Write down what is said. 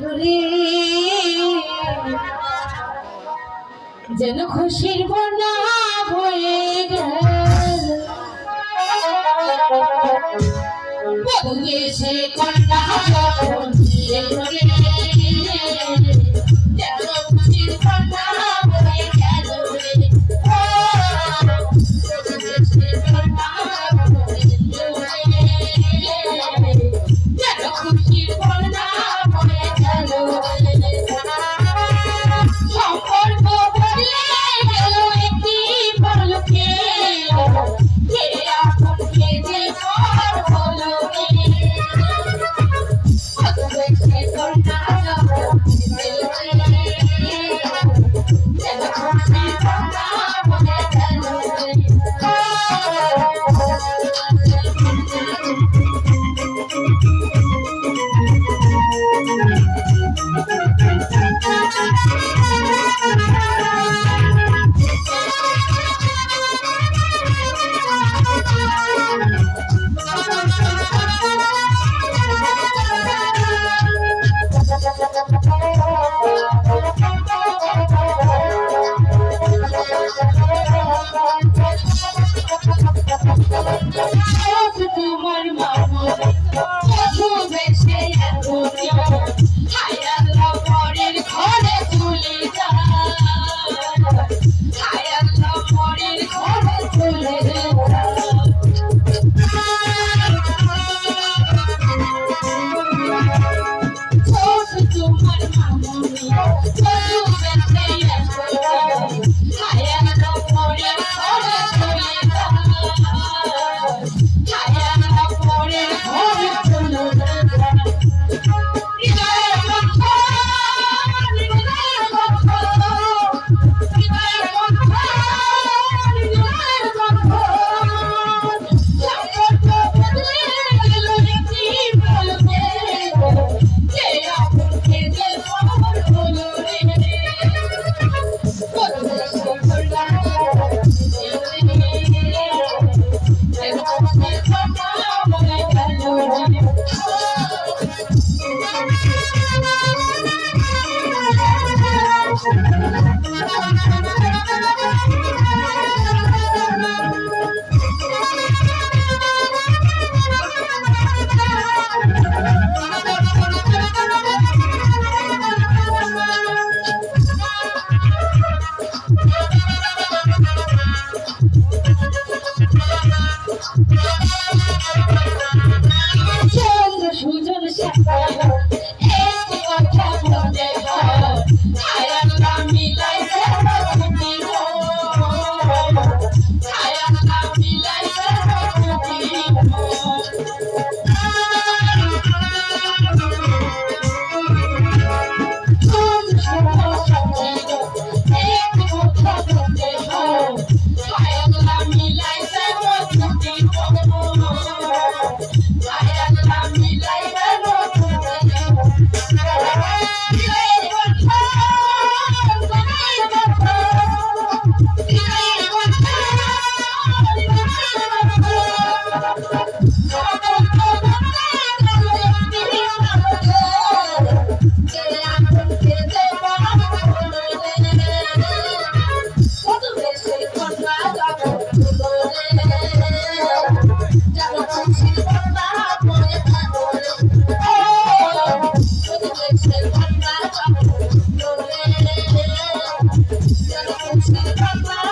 ঘুরে যেন খুশির বন্যা বয়ে গেল বদলে সে কন্যা যখন ঘুরে যেন খুশির বন্যা বয়ে গেল বদলে সে কন্যা যেন খুশির বন্যা বয়ে গেল সম্পর্ক বদলে গেল একটি পরলোকে কে আপন কে যে পর হলো বদলে সে কন্যা যখন যেন খুশির বন্যা বয়ে গেল তোমার মামা বেশে হায়াল্লা পরের ঘরে চলে যায় হায়াল্লা পরের ঘরে চলে তোমার মামা বেশে হায়াল্লা পরের ঘরে চলে সুজন Bye.